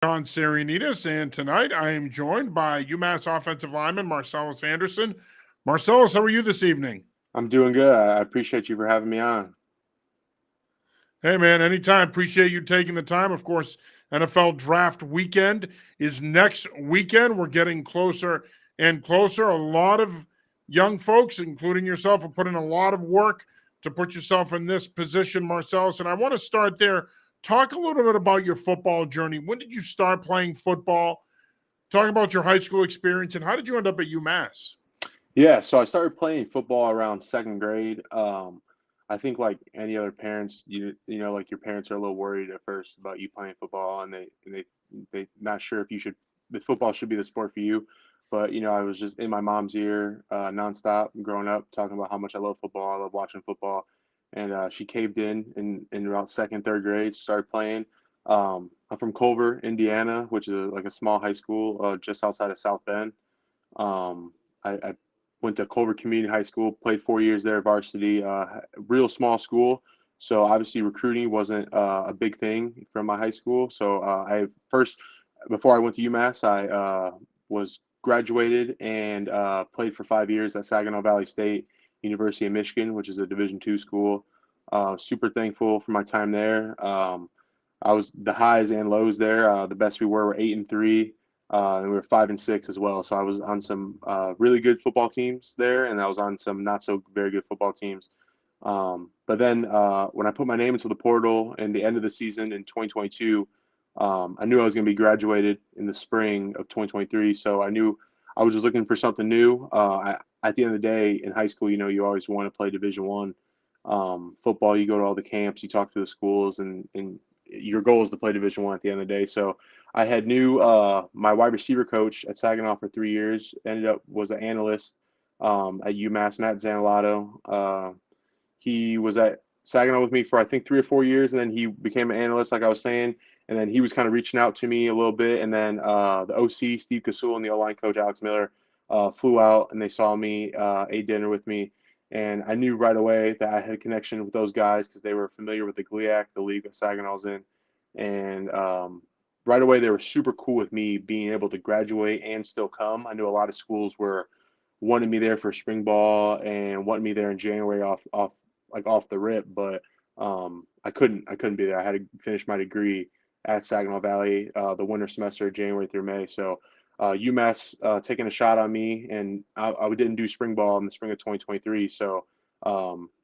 John Sarianides, and tonight I am joined by UMass offensive lineman Marcellus Anderson. Marcellus, how are you this evening? I'm doing good. I appreciate you for having me on. Hey, man, anytime. Appreciate you taking the time. Of course, NFL draft weekend is next weekend. We're getting closer and closer. A lot of young folks, including yourself, have put in a lot of work to put yourself in this position, Marcellus. And I want to start there. Talk a little bit about your football journey. When did you start playing football? Talk about your high school experience and how did you end up at UMass? Yeah, so I started playing football around second grade. I think like any other parents, like your parents are a little worried at first about you playing football, and they not sure if you should, the football should be the sport for you. But I was just in my mom's ear nonstop growing up, talking about how much I love football, I love watching football, and she caved in around second, third grade, started playing. I'm from Culver, Indiana, which is like a small high school just outside of South Bend. I went to Culver Community High School, played 4 years there, varsity, real small school. So obviously recruiting wasn't a big thing from my high school. So I first, before I went to UMass, I was graduated and played for 5 years at Saginaw Valley State University of Michigan, which is a Division II school. Super thankful for my time there. I was the highs and lows there. The best we were 8-3, and we were 5-6 as well. So I was on some really good football teams there, and I was on some not so very good football teams. But then when I put my name into the portal in the end of the season in 2022, I knew I was going to be graduated in the spring of 2023. So I knew I was just looking for something new. At the end of the day, in high school, you always want to play Division 1 football. You go to all the camps, you talk to the schools, and your goal is to play Division 1 at the end of the day. So I had knew my wide receiver coach at Saginaw for 3 years. Ended up was an analyst at UMass, Matt Zanilato. He was at Saginaw with me for I think 3 or 4 years, and then he became an analyst, like I was saying. And then he was kind of reaching out to me a little bit. And then the OC Steve Kasul and the O line coach Alex Miller flew out, and they saw me, ate dinner with me. And I knew right away that I had a connection with those guys because they were familiar with the GLIAC, the league that Saginaw's in. And right away, they were super cool with me being able to graduate and still come. I knew a lot of schools were wanting me there for spring ball and wanting me there in January off the rip, but I couldn't be there. I had to finish my degree at Saginaw Valley the winter semester, January through May. So UMass taking a shot on me, and I didn't do spring ball in the spring of 2023. So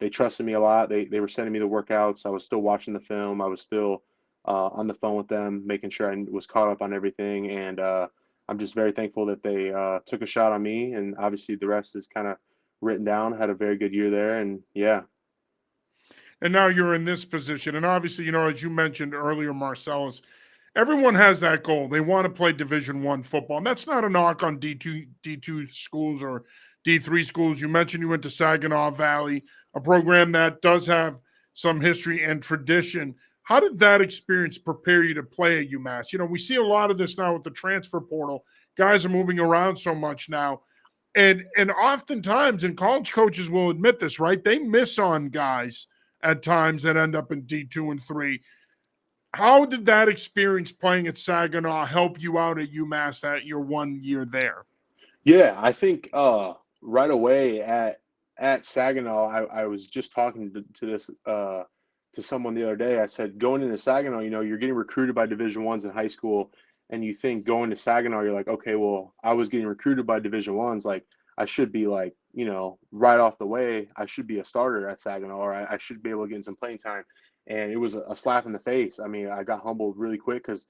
they trusted me a lot. They were sending me the workouts. I was still watching the film. I was still on the phone with them, making sure I was caught up on everything. And I'm just very thankful that they took a shot on me. And obviously, the rest is kind of written down. Had a very good year there, and yeah. And now you're in this position. And obviously, as you mentioned earlier, Marcellus, everyone has that goal. They want to play Division 1 football. And that's not a knock on D2 schools or D3 schools. You mentioned you went to Saginaw Valley, a program that does have some history and tradition. How did that experience prepare you to play at UMass? We see a lot of this now with the transfer portal. Guys are moving around so much now. And oftentimes, and college coaches will admit this, right? They miss on guys at times that end up in D2 and 3. How did that experience playing at Saginaw help you out at UMass that your 1 year there? Yeah, I think right away at Saginaw, I was just talking to this to someone the other day. I said going into Saginaw, you're getting recruited by Division 1s in high school, and you think going to Saginaw, you're like, okay, well, I was getting recruited by Division 1s, like I should be like, right off the way, I should be a starter at Saginaw, or I should be able to get in some playing time. And it was a slap in the face. I mean, I got humbled really quick because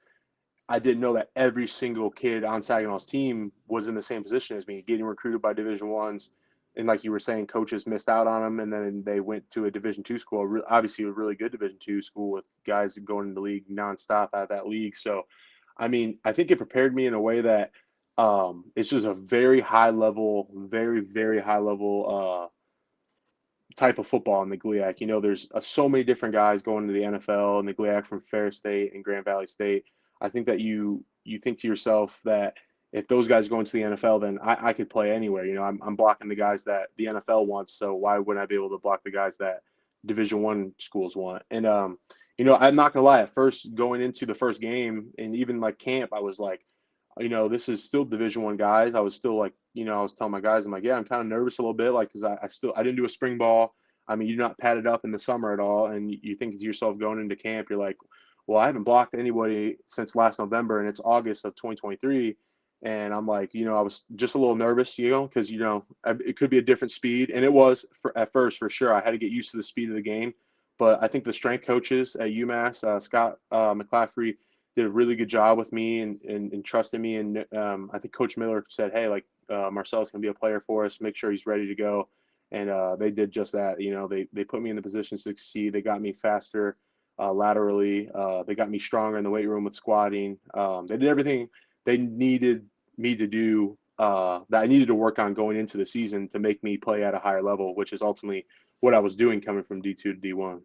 I didn't know that every single kid on Saginaw's team was in the same position as me, getting recruited by Division 1s. And like you were saying, coaches missed out on them, and then they went to a Division 2 school, obviously a really good Division 2 school with guys going in the league nonstop out of that league. So, I mean, I think it prepared me in a way that it's just a very high level, very, very high level type of football in the GLIAC. There's so many different guys going to the NFL and the GLIAC from Ferris State and Grand Valley State. I think that you think to yourself that if those guys go into the NFL, then I could play anywhere. I'm blocking the guys that the NFL wants, so why wouldn't I be able to block the guys that Division 1 schools want? And I'm not gonna lie. At first, going into the first game and even like camp, I was like, this is still Division 1 guys. I was still like, I was telling my guys, I'm like, yeah, I'm kind of nervous a little bit, like, because I didn't do a spring ball. I mean, you're not padded up in the summer at all, and you think to yourself going into camp, you're like, well, I haven't blocked anybody since last November, and it's August of 2023. And I'm like, I was just a little nervous, because it could be a different speed, and it was at first for sure. I had to get used to the speed of the game, but I think the strength coaches at UMass, Scott McClaffrey, did a really good job with me and trusted me. And I think Coach Miller said, hey, like Marcellus can be a player for us. Make sure he's ready to go. And they did just that. They put me in the position to succeed. They got me faster laterally. They got me stronger in the weight room with squatting. They did everything they needed me to do that I needed to work on going into the season to make me play at a higher level, which is ultimately what I was doing coming from D2 to D1.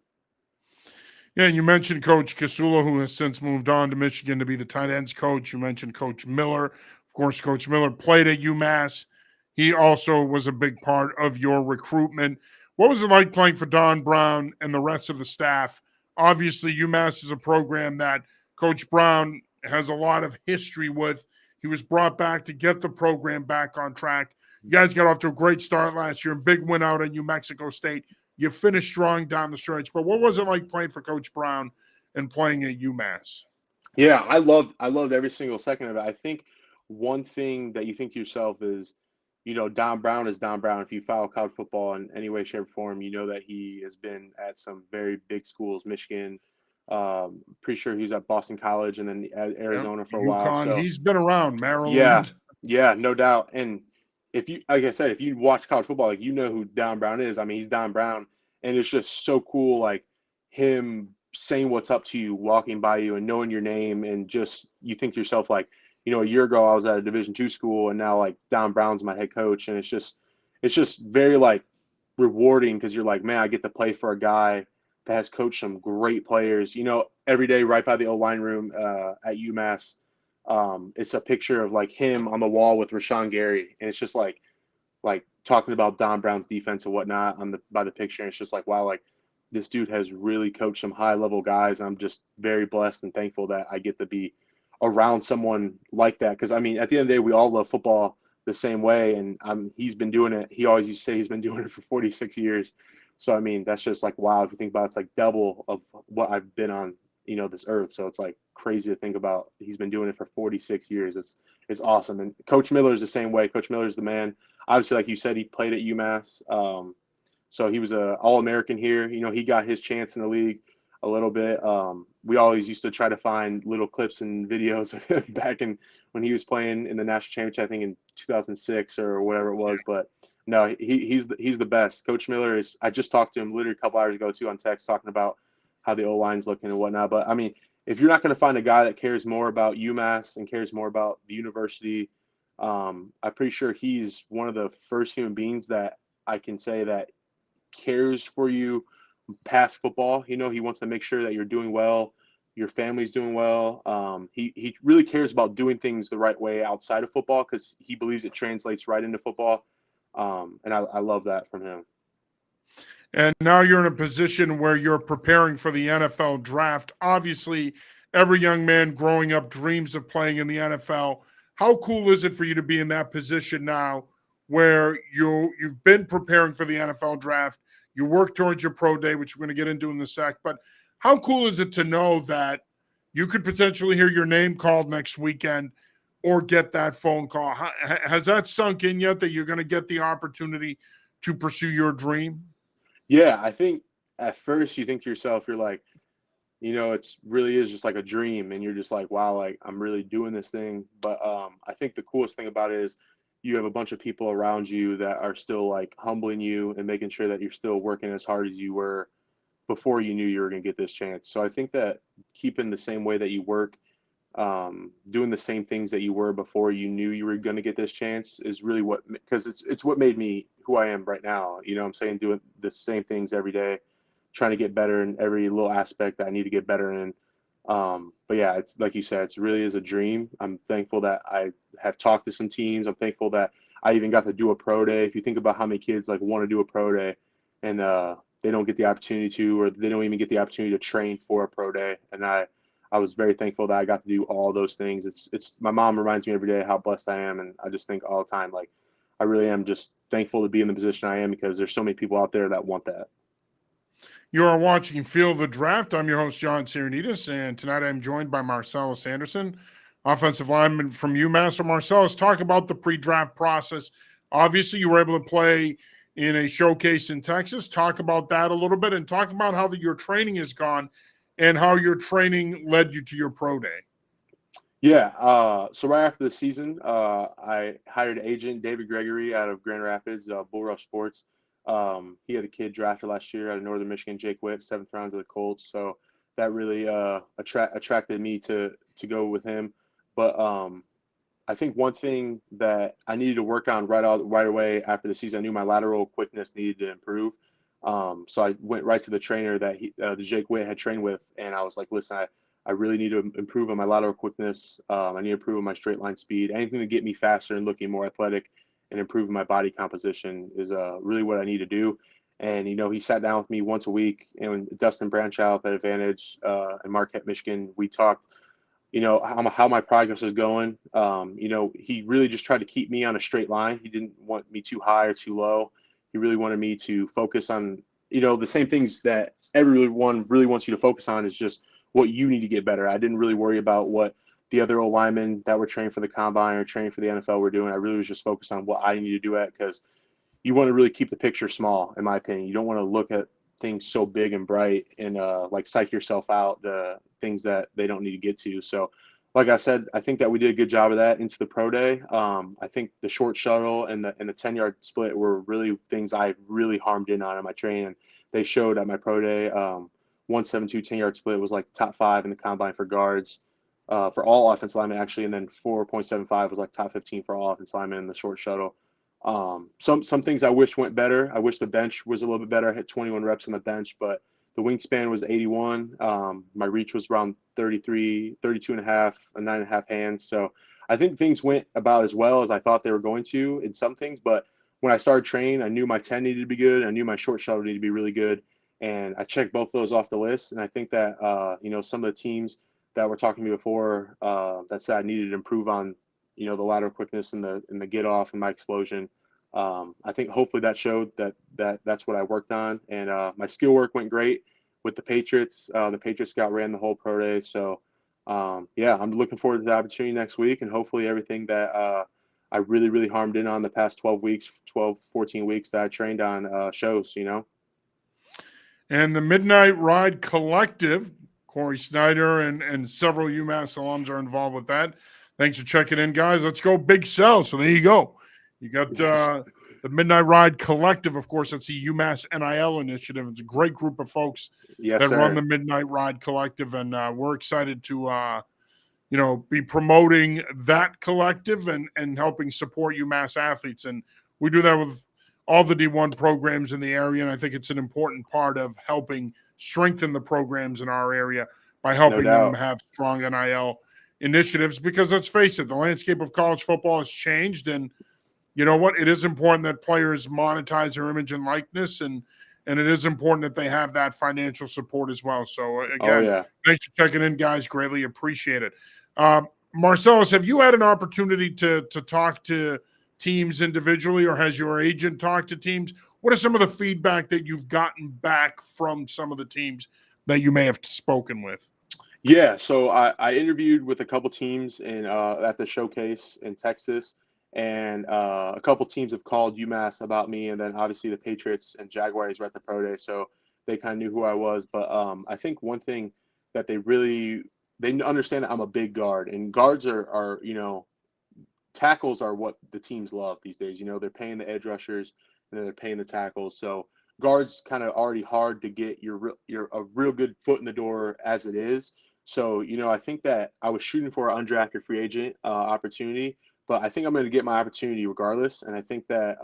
Yeah, and you mentioned Coach Casula, who has since moved on to Michigan to be the tight ends coach. You mentioned Coach Miller. Of course, Coach Miller played at UMass. He also was a big part of your recruitment. What was it like playing for Don Brown and the rest of the staff? Obviously, UMass is a program that Coach Brown has a lot of history with. He was brought back to get the program back on track. You guys got off to a great start last year, a big win out at New Mexico State. You finished strong down the stretch, but what was it like playing for Coach Brown and playing at UMass? Yeah, I loved every single second of it. I think one thing that you think to yourself is, Don Brown is Don Brown. If you follow college football in any way, shape, or form, you know that he has been at some very big schools, Michigan. Pretty sure he was at Boston College and then at Yeah, Arizona for a while. UConn. So He's been around yeah, Maryland. yeah, no doubt. And if you, like I said, if you watch college football, like you know who Don Brown is. I mean, he's Don Brown, and it's just so cool, like him saying what's up to you, walking by you, and knowing your name, and just you think to yourself, like, a year ago I was at a Division 2 school, and now like Don Brown's my head coach, and it's just very like rewarding because you're like, man, I get to play for a guy that has coached some great players. Every day right by the O line room at UMass, it's a picture of like him on the wall with Rashawn Gary, and it's just like talking about Don Brown's defense and whatnot on the by the picture. And it's just like, wow, like this dude has really coached some high level guys. I'm just very blessed and thankful that I get to be around someone like that. Because I mean, at the end of the day, we all love football the same way, and he's been doing it. He always used to say he's been doing it for 46 years. So I mean, that's just like wow. If you think about it, it's like double of what I've been on, this earth. So it's like crazy to think about. He's been doing it for 46 years. It's awesome. And Coach Miller is the same way. Coach Miller is the man. Obviously, like you said, he played at UMass. So he was a All-American here. He got his chance in the league a little bit. We always used to try to find little clips and videos back in when he was playing in the national championship, I think in 2006 or whatever it was. But no, he's the best. Coach Miller is. I just talked to him literally a couple hours ago too on text, talking about how the O line's looking and whatnot. But I mean, if you're not going to find a guy that cares more about UMass and cares more about the university, I'm pretty sure he's one of the first human beings that I can say that cares for you past football. He wants to make sure that you're doing well, your family's doing well. He really cares about doing things the right way outside of football because he believes it translates right into football. And I love that from him. And now you're in a position where you're preparing for the NFL draft. Obviously, every young man growing up dreams of playing in the NFL. How cool is it for you to be in that position now where you've been preparing for the NFL draft? You work towards your pro day, which we're going to get into in a sec. But how cool is it to know that you could potentially hear your name called next weekend or get that phone call? Has that sunk in yet that you're going to get the opportunity to pursue your dream? Yeah, I think at first you think to yourself, you're like, it's really is just like a dream, and you're just like, wow, like I'm really doing this thing. But I think the coolest thing about it is you have a bunch of people around you that are still like humbling you and making sure that you're still working as hard as you were before you knew you were going to get this chance. So I think that keeping the same way that you work, doing the same things that you were before you knew you were going to get this chance is really what, because it's what made me who I am right now. What I'm saying, doing the same things every day, trying to get better in every little aspect that I need to get better in. But yeah, it's like you said, it's really is a dream. I'm thankful that I have talked to some teams. I'm thankful that I even got to do a pro day. If you think about how many kids like want to do a pro day, and they don't get the opportunity to, or they don't even get the opportunity to train for a pro day. And I was very thankful that I got to do all those things. It's my mom reminds me every day how blessed I am, and I just think all the time, like, I really am just thankful to be in the position I am because there's so many people out there that want that. You are watching Field the Draft. I'm your host, John Sirenitas, and tonight I'm joined by Marcellus Anderson, offensive lineman from UMass. So, Marcellus, talk about the pre-draft process. Obviously, you were able to play in a showcase in Texas. Talk about that a little bit, and talk about how your training has gone and how your training led you to your pro day. Yeah. So right after the season, I hired agent David Gregory out of Grand Rapids, Bull Rush Sports. He had a kid drafted last year out of Northern Michigan, Jake Witt, 7th round to the Colts. So that really attracted me to go with him. But I think one thing that I needed to work on right away after the season, I knew my lateral quickness needed to improve. So I went right to the trainer that the Jake Witt had trained with, and I was like, "Listen, I really need to improve on my lateral quickness. I need to improve on my straight line speed. Anything to get me faster and looking more athletic, and improving my body composition is really what I need to do." And he sat down with me once a week, and Dustin Branchow at Advantage in Marquette, Michigan, we talked how my progress is going. He really just tried to keep me on a straight line. He didn't want me too high or too low. He really wanted me to focus on, the same things that everyone really wants you to focus on is just what you need to get better. I didn't really worry about what the other old linemen that were training for the combine or training for the NFL were doing. I really was just focused on what I need to do at because you want to really keep the picture small, in my opinion. You don't want to look at things so big and bright and like psych yourself out the things that they don't need to get to. So, like I said, I think that we did a good job of that into the pro day. I think the short shuttle and the 10-yard split were really things I really harmed in on in my training. They showed at my pro day. 172 10-yard split was like top 5 in the combine for guards. For all offensive linemen, actually, and then 4.75 was like top 15 for all offensive linemen in the short shuttle. Some things I wish went better. I wish the bench was a little bit better. I hit 21 reps on the bench, but the wingspan was 81. My reach was around 33, 32 and a half, a 9.5 hands. So I think things went about as well as I thought they were going to in some things. But when I started training, I knew my 10 needed to be good. I knew my short shuttle needed to be really good. And I checked both those off the list. And I think that, some of the teams that were talking to me before that said I needed to improve on the lateral quickness and the get off and my explosion. I think hopefully that showed that's what I worked on, and my skill work went great with the Patriots. The Patriots scout ran the whole pro day, so yeah, I'm looking forward to the opportunity next week, and hopefully everything that I really harmed in on the past 14 weeks that I trained on shows. And the Midnight Ride Collective, Corey Snyder and several UMass alums are involved with that. Thanks for checking in, guys. Let's go Big Sell. So there you go. You got Yes. the Midnight Ride Collective. Of course, that's the UMass NIL initiative. It's a great group of folks Yes, that run sir. the Midnight Ride Collective, and we're excited to be promoting that collective and helping support UMass athletes. And we do that with all the D1 programs in the area. And I think it's an important part of helping strengthen the programs in our area by No helping them doubt. have strong NIL initiatives. Because let's face it, the landscape of college football has changed. And you know what? It is important that players monetize their image and likeness, and it is important that they have that financial support as well. So Oh again, yeah. thanks for checking in, guys. Greatly appreciate it. Marcellus, have you had an opportunity to talk to teams individually, or has your agent talked to teams? What are some of the feedback that you've gotten back from some of the teams that you may have spoken with? Yeah, so I interviewed with a couple teams at the showcase in Texas, and a couple teams have called UMass about me, and then obviously the Patriots and Jaguars were at the pro day, so they kind of knew who I was. But I think one thing that they understand that I'm a big guard, and guards are tackles are what the teams love these days. They're paying the edge rushers and then they're paying the tackles. So guards kind of already hard to get your a real good foot in the door as it is. So I think that I was shooting for an undrafted free agent opportunity, but I think I'm going to get my opportunity regardless. And I think that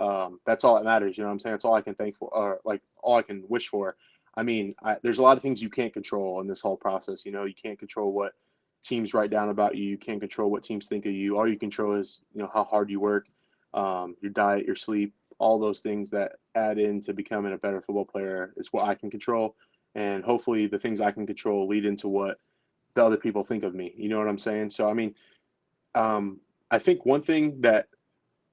that's all that matters. You know what I'm saying? That's all I can thank for, or like all I can wish for. I mean, there's a lot of things you can't control in this whole process. You can't control what teams write down about you. You can't control what teams think of you. All you control is how hard you work, your diet, your sleep, all those things that add into becoming a better football player is what I can control. And hopefully the things I can control lead into what the other people think of me. You know what I'm saying? So, I mean, um, I think one thing that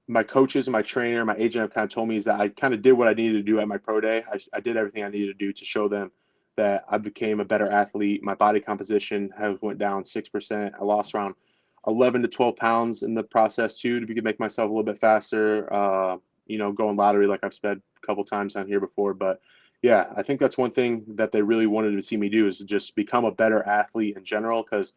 my coaches and my trainer, my agent have kind of told me is that I kind of did what I needed to do at my pro day. I did everything I needed to do to show them that I became a better athlete. My body composition has went down 6%. I lost around 11 to 12 pounds in the process too to make myself a little bit faster. Going laterally like I've said a couple times on here before. But yeah, I think that's one thing that they really wanted to see me do is to just become a better athlete in general. Because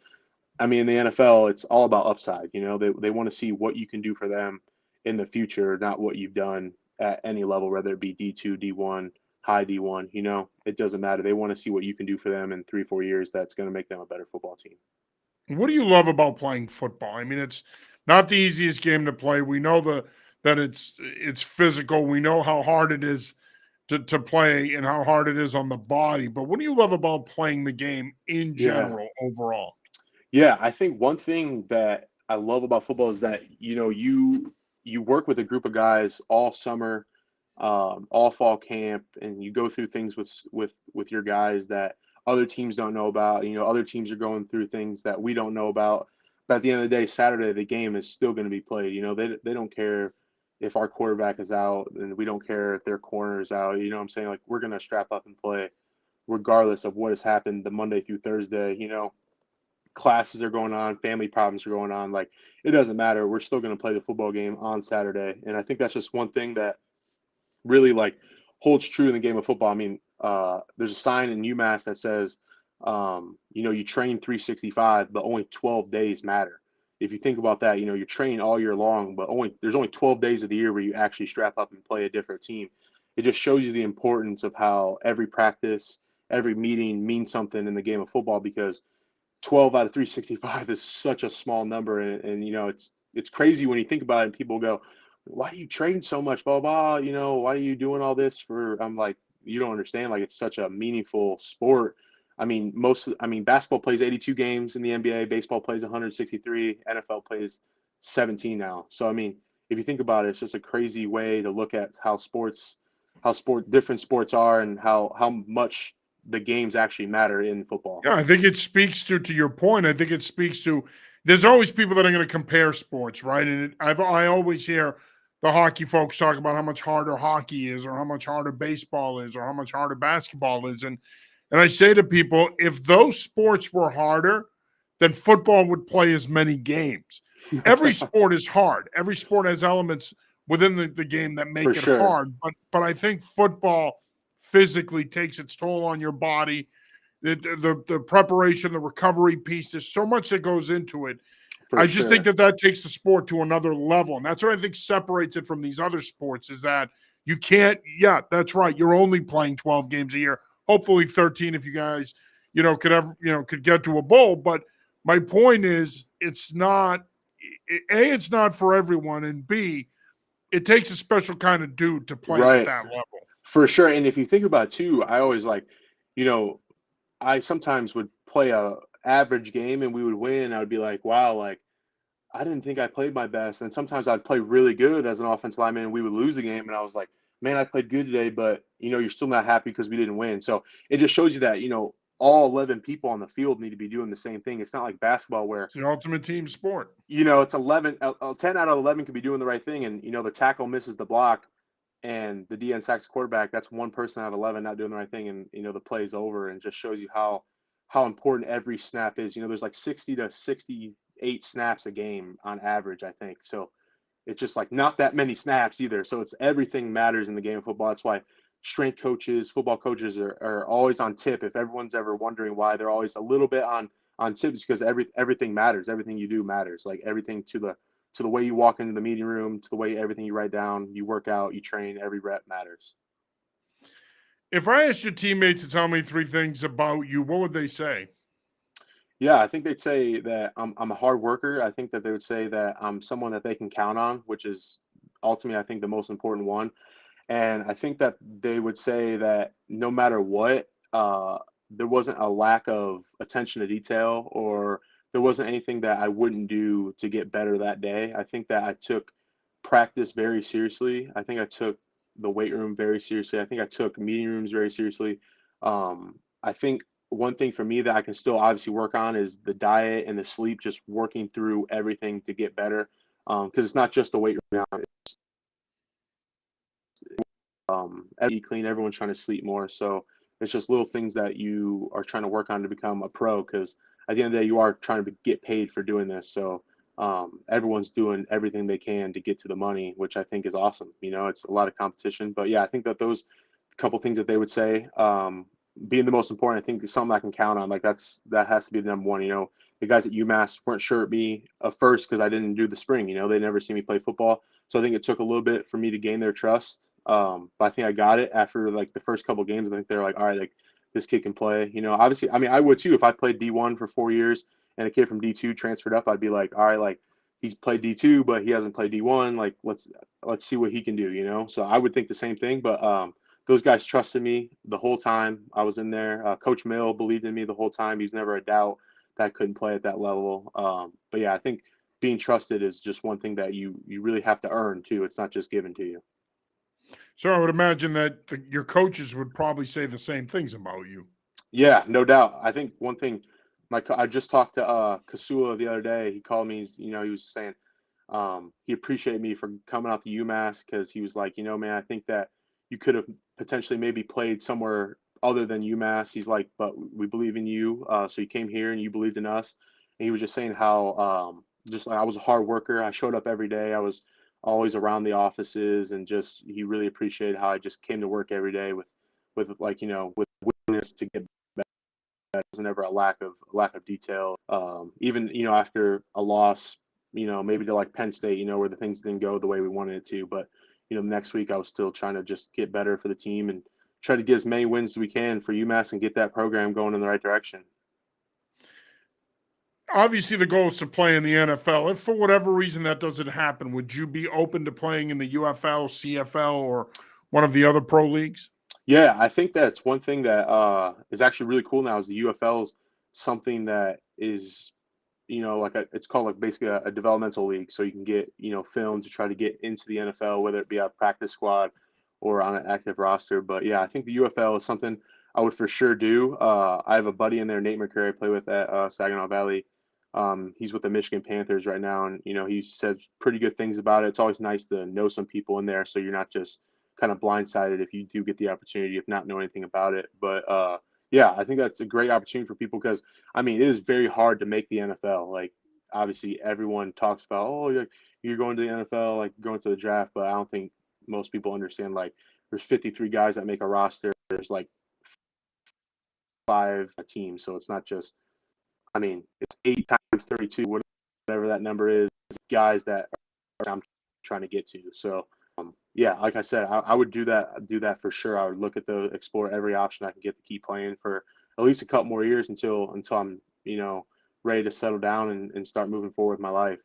I mean, in the NFL, it's all about upside. They want to see what you can do for them in the future, not what you've done at any level, whether it be D2, D1, high D1. It doesn't matter. They want to see what you can do for them in 3, 4 years. That's going to make them a better football team. What do you love about playing football? I mean, it's not the easiest game to play. We know that it's physical. We know how hard it is to play and how hard it is on the body. But what do you love about playing the game in Yeah. general overall? Yeah, I think one thing that I love about football is that you work with a group of guys all summer, all fall camp, and you go through things with your guys that other teams don't know about. Other teams are going through things that we don't know about. But at the end of the day, Saturday the game is still going to be played. They don't care if our quarterback is out, and we don't care if their corner is out. You know what I'm saying? Like we're going to strap up and play regardless of what has happened the Monday through Thursday. Classes are going on, family problems are going on. Like it doesn't matter. We're still going to play the football game on Saturday, and I think that's just one thing that really like holds true in the game of football. I mean, there's a sign in UMass that says, you train 365, but only 12 days matter. If you think about that, you're training all year long, but there's only 12 days of the year where you actually strap up and play a different team. It just shows you the importance of how every practice, every meeting means something in the game of football because 12 out of 365 is such a small number. And it's crazy when you think about it and people go, why do you train so much, blah, blah, why are you doing all this for, I'm like, you don't understand. Like it's such a meaningful sport. I mean, basketball plays 82 games in the NBA, baseball plays 163, NFL plays 17 now. So, I mean, if you think about it, it's just a crazy way to look at different sports are and how much the games actually matter in football. Yeah, I think it speaks to your point. I think it speaks to there's always people that are going to compare sports, right? And I always hear the hockey folks talk about how much harder hockey is, or how much harder baseball is, or how much harder basketball is, and I say to people, if those sports were harder, then football would play as many games. Every sport is hard. Every sport has elements within the game that For make it sure. hard. But I think football physically takes its toll on your body. The preparation, the recovery piece, there's so much that goes into it. For I just think sure. that takes the sport to another level, and that's what I think separates it from these other sports. Is that you can't? Yeah, that's right. You're only playing 12 games a year. Hopefully 13 if you guys, could get to a bowl. But my point is, it's not. A, it's not for everyone, and B, it takes a special kind of dude to play it at Right. that level. For sure. And if you think about it too, I always like, you know, I sometimes would play a average game and we would win. I would be like, wow, like I didn't think I played my best. And sometimes I'd play really good as an offensive lineman and we would lose the game. And I was like, man, I played good today, but you're still not happy because we didn't win. So it just shows you that, all 11 people on the field need to be doing the same thing. It's not like basketball where, It's the ultimate team sport. it's 11, 10 out of 11 could be doing the right thing. And, the tackle misses the block and the DN sacks the quarterback. That's one person out of 11 not doing the right thing. And, the play's over and just shows you how important every snap is. There's like 60 to 68 snaps a game on average, I think. So it's just like not that many snaps either. So it's everything matters in the game of football. That's why strength coaches, football coaches are always on tip. If everyone's ever wondering why they're always a little bit on tips, because everything matters. Everything you do matters. Like everything to the way you walk into the meeting room, to the way everything you write down, you work out, you train, every rep matters. If I asked your teammates to tell me three things about you, what would they say? Yeah, I think they'd say that I'm a hard worker. I think that they would say that I'm someone that they can count on, which is ultimately I think the most important one. And I think that they would say that no matter what, there wasn't a lack of attention to detail or there wasn't anything that I wouldn't do to get better that day. I think that I took practice very seriously. I think I took the weight room very seriously. I think I took meeting rooms very seriously. I think one thing for me that I can still obviously work on is the diet and the sleep, just working through everything to get better. Because it's not just the weight room now. Eat clean. Everyone's trying to sleep more, so it's just little things that you are trying to work on to become a pro. Because at the end of the day, you are trying to get paid for doing this. So everyone's doing everything they can to get to the money, which I think is awesome. It's a lot of competition, but yeah, I think that those couple things that they would say, being the most important, I think is something I can count on. Like that has to be the number one. The guys at UMass weren't sure at me at first because I didn't do the spring. They never see me play football, so I think it took a little bit for me to gain their trust. But I think I got it after like the first couple games. I think they're like, all right, like this kid can play. Obviously, I mean, I would too if I played D1 for 4 years and a kid from D2 transferred up. I'd be like, all right, like he's played D2, but he hasn't played D1. Like let's see what he can do. So I would think the same thing. But those guys trusted me the whole time I was in there. Coach Mill believed in me the whole time. He was never a doubt that I couldn't play at that level. But yeah, I think being trusted is just one thing that you really have to earn too. It's not just given to you. So I would imagine that your coaches would probably say the same things about you. Yeah, no doubt. I think one thing, I just talked to Kasula the other day. He called me. He was saying he appreciated me for coming out to UMass because he was like, man, I think that you could have potentially maybe played somewhere other than UMass. He's like, but we believe in you. So you came here and you believed in us. And he was just saying how just like I was a hard worker. I showed up every day. I was always around the offices, and just he really appreciated how I just came to work every day with like with willingness to get better. It was never a lack of detail. Even after a loss, maybe to like Penn State, where the things didn't go the way we wanted it to. But, the next week I was still trying to just get better for the team and try to get as many wins as we can for UMass and get that program going in the right direction. Obviously, the goal is to play in the NFL. If for whatever reason that doesn't happen, would you be open to playing in the UFL, CFL, or one of the other pro leagues? Yeah, I think that's one thing that is actually really cool now is the UFL is something that is like it's called like basically a developmental league. So you can get, film to try to get into the NFL, whether it be a practice squad or on an active roster. But yeah, I think the UFL is something I would for sure do. I have a buddy in there, Nate McCurry, I play with at Saginaw Valley. He's with the Michigan Panthers right now. And, he says pretty good things about it. It's always nice to know some people in there, so you're not just kind of blindsided if you do get the opportunity of not know anything about it. But yeah, I think that's a great opportunity for people because I mean, it is very hard to make the NFL. Like, obviously, everyone talks about, oh, you're going to the NFL, like going to the draft, but I don't think most people understand. Like, there's 53 guys that make a roster. There's like 5 teams, so it's not just. I mean, it's 8 times 32, whatever that number is, guys that I'm trying to get to. So. Yeah, like I said, I would do that for sure. I would look at explore every option I can get to keep playing for at least a couple more years until I'm ready to settle down and start moving forward with my life.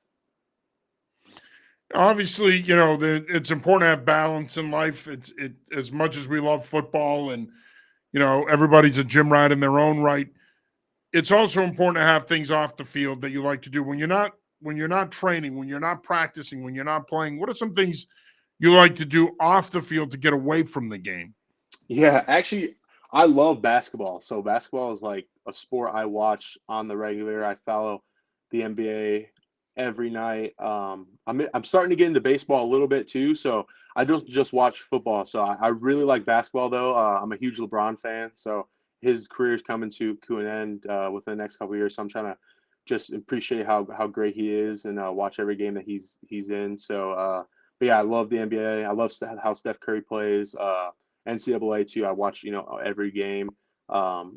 Obviously, it's important to have balance in life. It as much as we love football and everybody's a gym rat in their own right. It's also important to have things off the field that you like to do when you're not training, when you're not practicing, when you're not playing. What are some things you like to do off the field to get away from the game? Yeah, actually, I love basketball. So basketball is like a sport I watch on the regular. I follow the NBA every night. I'm starting to get into baseball a little bit too. So I don't just watch football. So I really like basketball though. I'm a huge LeBron fan. So his career is coming to an end within the next couple of years. So I'm trying to just appreciate how great he is and watch every game that he's in. So but yeah, I love the NBA. I love how Steph Curry plays. NCAA too. I watch every game.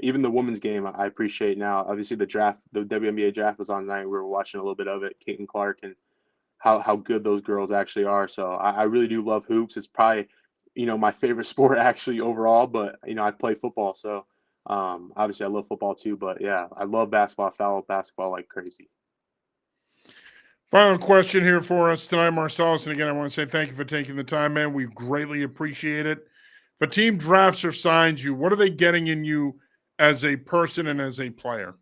Even the women's game, I appreciate now. Obviously, the WNBA draft was on tonight. We were watching a little bit of it. Caitlin Clark and how good those girls actually are. So I really do love hoops. It's probably my favorite sport actually overall. But I play football, so obviously I love football too. But yeah, I love basketball. I follow basketball like crazy. Final question here for us tonight, Marcellus. And again, I want to say thank you for taking the time, man. We greatly appreciate it. If a team drafts or signs you, what are they getting in you as a person and as a player?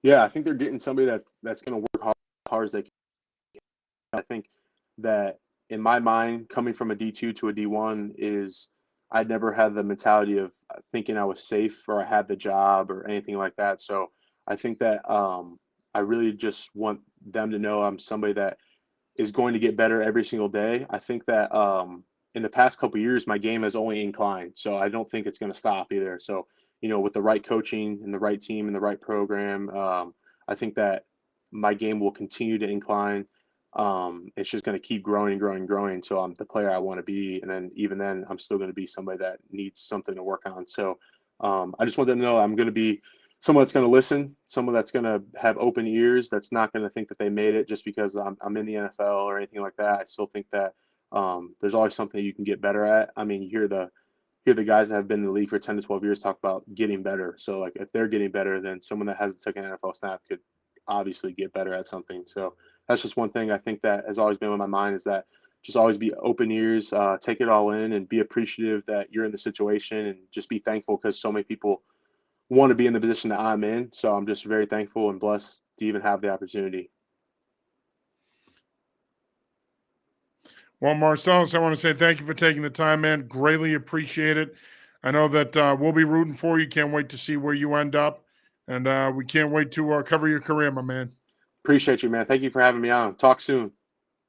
Yeah, I think they're getting somebody that's going to work hard as they can. I think that in my mind, coming from a D2 to a D1 is I never had the mentality of thinking I was safe or I had the job or anything like that. So I think that I really just want them to know I'm somebody that is going to get better every single day. I think that in the past couple of years, my game has only inclined, so I don't think it's going to stop either. So, with the right coaching and the right team and the right program, I think that my game will continue to incline. It's just going to keep growing, growing, growing. So I'm the player I want to be, and then even then, I'm still going to be somebody that needs something to work on. So I just want them to know I'm going to be someone that's going to listen, someone that's going to have open ears, that's not going to think that they made it just because I'm in the NFL or anything like that. I still think that there's always something you can get better at. I mean, you hear the guys that have been in the league for 10 to 12 years talk about getting better. So like if they're getting better, then someone that hasn't taken an NFL snap could obviously get better at something. So that's just one thing I think that has always been on my mind is that just always be open ears, take it all in, and be appreciative that you're in the situation, and just be thankful because so many people want to be in the position that I'm in. So I'm just very thankful and blessed to even have the opportunity. Well, Marcellus, I want to say thank you for taking the time, man. Greatly appreciate it. I know that we'll be rooting for you. Can't wait to see where you end up. And we can't wait to cover your career, my man. Appreciate you, man. Thank you for having me on. Talk soon.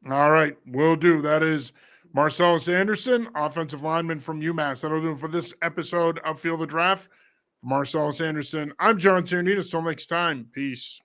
All right, will do. That is Marcellus Anderson, offensive lineman from UMass. That'll do it for this episode of Field of Draft. Marcellus Anderson, I'm John Tiernitas. Till next time, peace.